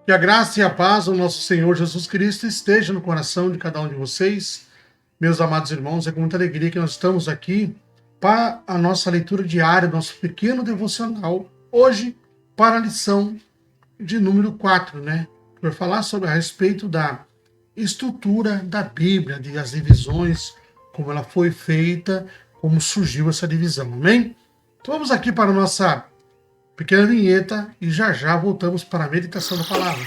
Que a graça e a paz do nosso Senhor Jesus Cristo esteja no coração de cada um de vocês, meus amados irmãos. É com muita alegria que nós estamos aqui para a nossa leitura diária, nosso pequeno devocional, hoje para a lição de número 4, né? Para falar sobre a respeito da estrutura da Bíblia, das divisões, como ela foi feita, como surgiu essa divisão, amém? Então vamos aqui para a nossa pequena vinheta e já já voltamos para a meditação da palavra.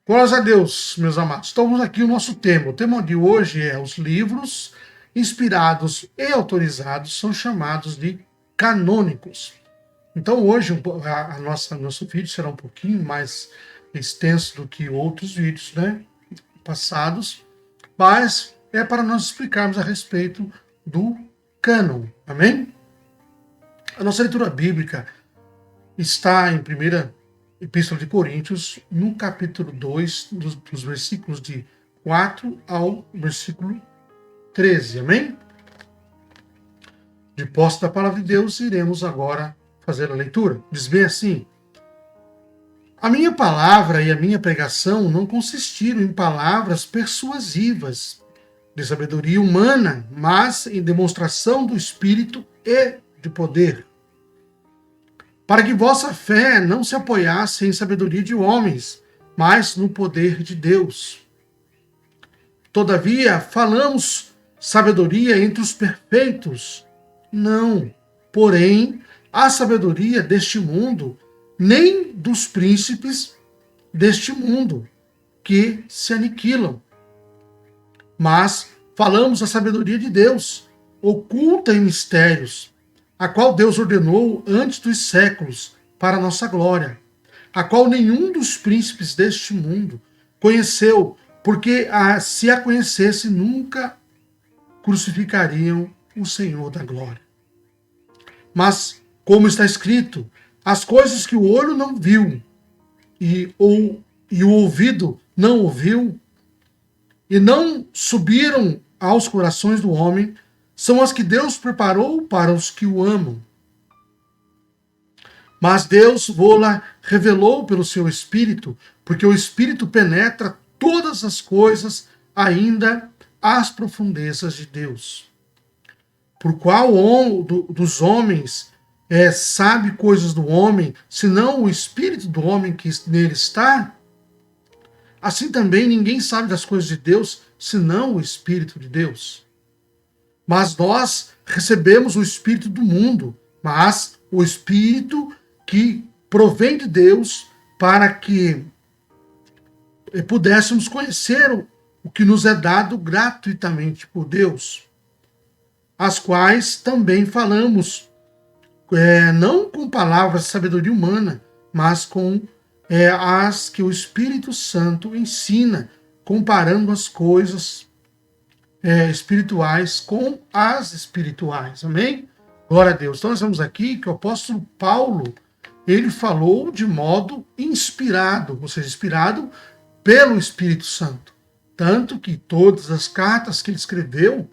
Glórias a Deus, meus amados. Estamos aqui o nosso tema. O tema de hoje é os livros inspirados e autorizados são chamados de canônicos. Então hoje nosso vídeo será um pouquinho mais extenso do que outros vídeos, né, passados, mas é para nós explicarmos a respeito do cânon, amém? A nossa leitura bíblica está em 1ª Epístola de Coríntios, no capítulo 2, dos versículos de 4 ao versículo 13, amém? De posse da palavra de Deus, iremos agora fazer a leitura. Diz bem assim: a minha palavra e a minha pregação não consistiram em palavras persuasivas de sabedoria humana, mas em demonstração do Espírito e de poder, para que vossa fé não se apoiasse em sabedoria de homens, mas no poder de Deus. Todavia, falamos sabedoria entre os perfeitos? Não, porém, a sabedoria deste mundo, nem dos príncipes deste mundo, que se aniquilam. Mas falamos a sabedoria de Deus, oculta em mistérios, a qual Deus ordenou antes dos séculos, para a nossa glória, a qual nenhum dos príncipes deste mundo conheceu, porque se a conhecesse, nunca crucificariam o Senhor da glória. Mas, como está escrito, as coisas que o olho não viu, e o ouvido não ouviu, e não subiram aos corações do homem, são as que Deus preparou para os que o amam. Mas Deus vô-la revelou pelo seu Espírito, porque o Espírito penetra todas as coisas, ainda as profundezas de Deus. Por qual dos homens sabe coisas do homem, senão o Espírito do homem que nele está? Assim também ninguém sabe das coisas de Deus, senão o Espírito de Deus. Mas nós recebemos o Espírito do mundo, mas o Espírito que provém de Deus, para que pudéssemos conhecer o que nos é dado gratuitamente por Deus, as quais também falamos, não com palavras de sabedoria humana, mas com as que o Espírito Santo ensina, comparando as coisas espirituais com as espirituais, amém? Glória a Deus. Então nós vemos aqui que o apóstolo Paulo, ele falou de modo inspirado, ou seja, inspirado pelo Espírito Santo. Tanto que todas as cartas que ele escreveu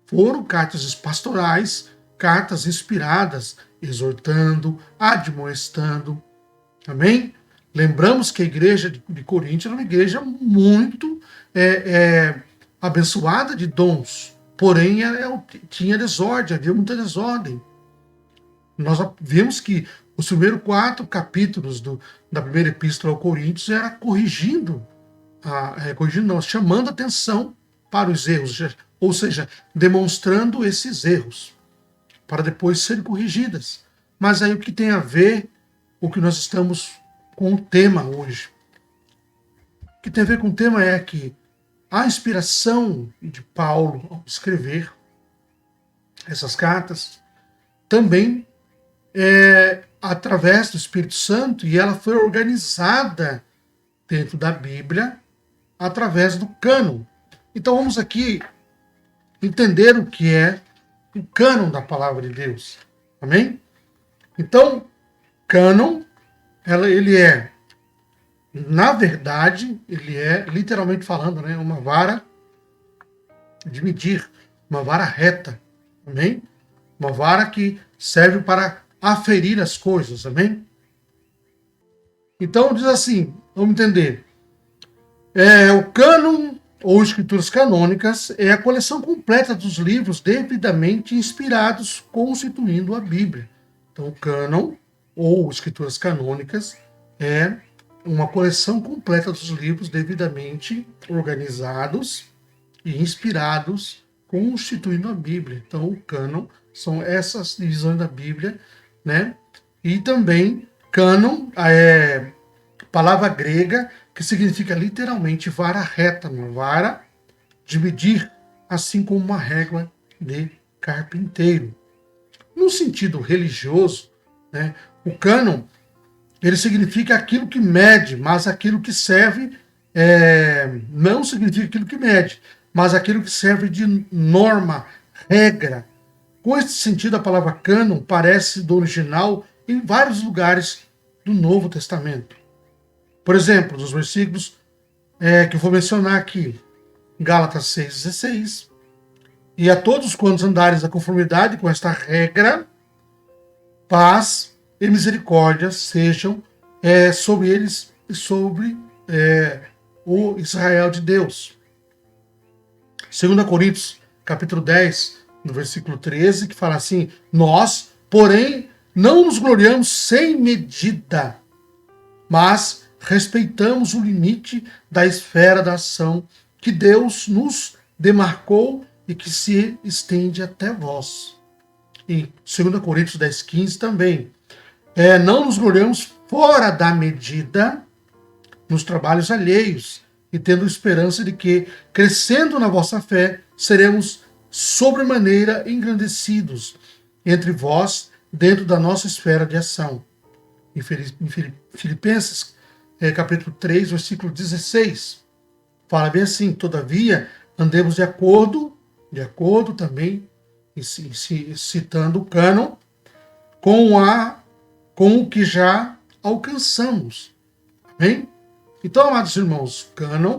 foram cartas pastorais, cartas inspiradas, exortando, admoestando, amém? Lembramos que a igreja de Corinto era uma igreja muito abençoada de dons, porém tinha desordem, havia muita desordem. Nós vimos que os primeiros 4 capítulos da primeira epístola ao Coríntios era chamando atenção para os erros, ou seja, demonstrando esses erros, para depois serem corrigidas. Mas aí o que tem a ver o que nós estamos com o tema hoje? O que tem a ver com o tema é que a inspiração de Paulo ao escrever essas cartas também é através do Espírito Santo, e ela foi organizada dentro da Bíblia através do cânon. Então vamos aqui entender o que é o cânon da palavra de Deus. Amém? Então, cânon, ele é, na verdade, ele é, literalmente falando, né, uma vara de medir, uma vara reta. Amém? Uma vara que serve para aferir as coisas, amém? Então diz assim, vamos entender. O cânon ou escrituras canônicas é a coleção completa dos livros devidamente inspirados, constituindo a Bíblia. Então, o cânon ou escrituras canônicas é uma coleção completa dos livros devidamente organizados e inspirados, constituindo a Bíblia. Então, o cânon são essas divisões da Bíblia, né? E também cânon é palavra grega que significa literalmente vara reta, uma vara de medir, assim como uma régua de carpinteiro. No sentido religioso, né, o cânon ele significa aquilo que mede, mas aquilo que serve não significa aquilo que mede, mas aquilo que serve de norma, regra. Com esse sentido, a palavra cânon parece do original em vários lugares do Novo Testamento. Por exemplo, nos versículos que eu vou mencionar aqui, Gálatas 6,16, e a todos quantos andares da conformidade com esta regra, paz e misericórdia sejam sobre eles e sobre o Israel de Deus. 2 Coríntios, capítulo 10, no versículo 13, que fala assim, nós, porém, não nos gloriamos sem medida, mas respeitamos o limite da esfera da ação que Deus nos demarcou e que se estende até vós. Em 2 Coríntios 10,15 também. Não nos gloriamos fora da medida nos trabalhos alheios e tendo esperança de que, crescendo na vossa fé, seremos sobremaneira engrandecidos entre vós dentro da nossa esfera de ação. Em Filipenses, capítulo 3, versículo 16, fala bem assim, todavia, andemos de acordo também, citando o cânon, com o que já alcançamos. Amém? Então, amados irmãos, o cânon,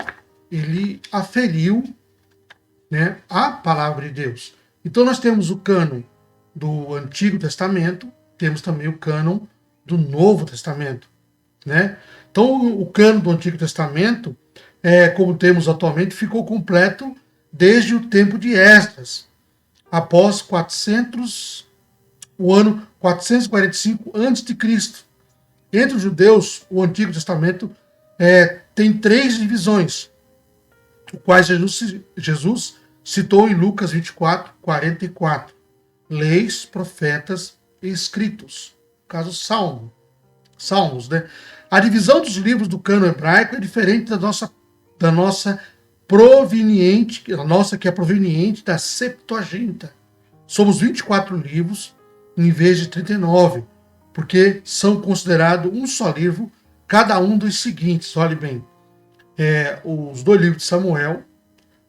ele aferiu, né, a palavra de Deus. Então, nós temos o cânon do Antigo Testamento, temos também o cânon do Novo Testamento, né? Então, o cânon do Antigo Testamento, como temos atualmente, ficou completo desde o tempo de Esdras, após o ano 445 a.C. Entre os judeus, o Antigo Testamento tem 3 divisões, quais Jesus citou em Lucas 24, 44. Leis, profetas e escritos. No caso, Salmos, né? A divisão dos livros do cânon hebraico é diferente da nossa proveniente, a nossa que é proveniente da Septuaginta. Somos 24 livros em vez de 39, porque são considerados um só livro, cada um dos seguintes, olhe bem, os 2 livros de Samuel,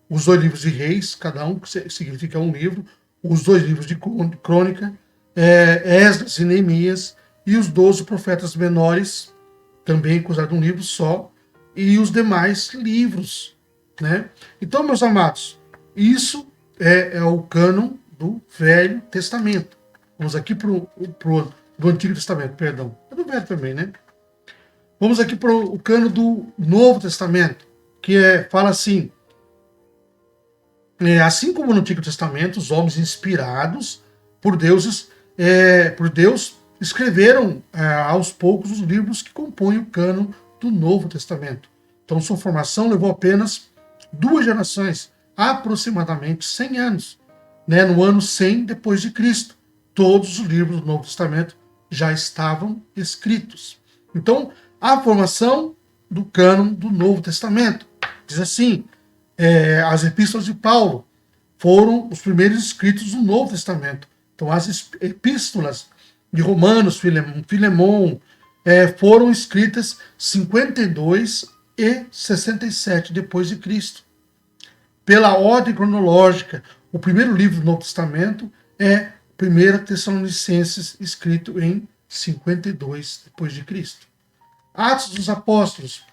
os 2 livros de Reis, cada um significa um livro, os 2 livros de Crônica, Esdras e Neemias, e os 12 profetas menores, também considerado um livro só, e os demais livros, né? Então, meus amados, isso é o cânon do Velho Testamento. Vamos aqui do Antigo Testamento, perdão. É do Velho também, né? Vamos aqui para o cânon do Novo Testamento, que fala assim, assim como no Antigo Testamento, os homens inspirados por Deus escreveram aos poucos os livros que compõem o cânon do Novo Testamento. Então, sua formação levou apenas 2 gerações, aproximadamente 100 anos. Né? No ano 100 depois de Cristo, todos os livros do Novo Testamento já estavam escritos. Então, a formação do cânon do Novo Testamento diz assim, as epístolas de Paulo foram os primeiros escritos do Novo Testamento. Então, as epístolas de Romanos, Filemon, foram escritas 52 e 67 depois de Cristo. Pela ordem cronológica, o primeiro livro do Novo Testamento é 1 Tessalonicenses, escrito em 52 depois de Cristo. Atos dos Apóstolos.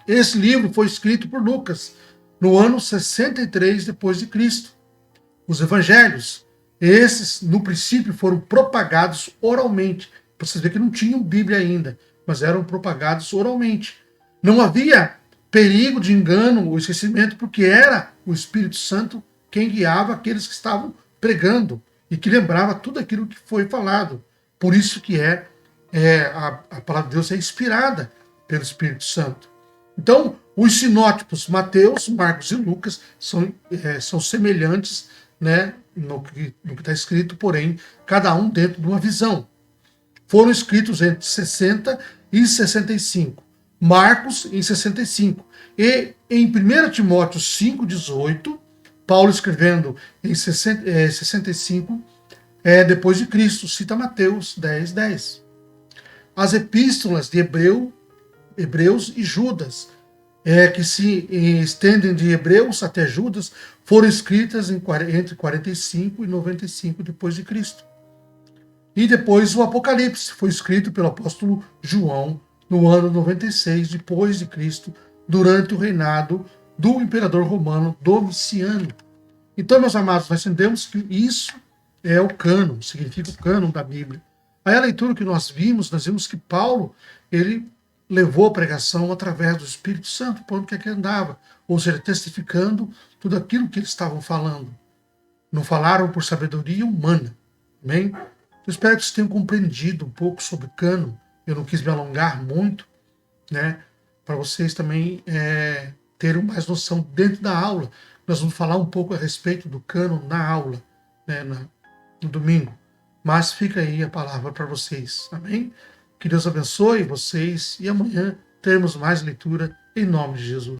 Esse livro foi escrito por Lucas no ano 63 depois de Cristo. Os Evangelhos Esses, no princípio, foram propagados oralmente. Vocês verem que não tinham Bíblia ainda, mas eram propagados oralmente. Não havia perigo de engano ou esquecimento, porque era o Espírito Santo quem guiava aqueles que estavam pregando e que lembrava tudo aquilo que foi falado. Por isso que a palavra de Deus é inspirada pelo Espírito Santo. Então, os sinóticos Mateus, Marcos e Lucas são semelhantes, né, no que está escrito, porém, cada um dentro de uma visão. Foram escritos entre 60 e 65. Marcos em 65. E em 1 Timóteo 5,18, Paulo escrevendo em 65, depois de Cristo, cita Mateus 10,10. As epístolas de Hebreus e Judas, que se estendem de Hebreus até Judas, foram escritas entre 45 e 95 depois de Cristo. E depois o Apocalipse foi escrito pelo apóstolo João no ano 96 depois de Cristo, durante o reinado do imperador romano Domiciano. Então, meus amados, nós entendemos que isso é o cânon, significa o cânon da Bíblia. Aí a leitura que nós vimos que Paulo, ele levou a pregação através do Espírito Santo, por onde que andava, ou seja, testificando tudo aquilo que eles estavam falando. Não falaram por sabedoria humana. Amém? Eu espero que vocês tenham compreendido um pouco sobre cânon. Eu não quis me alongar muito, né? Para vocês também terem mais noção dentro da aula. Nós vamos falar um pouco a respeito do cânon na aula, né, no domingo. Mas fica aí a palavra para vocês. Amém? Que Deus abençoe vocês e amanhã teremos mais leitura em nome de Jesus.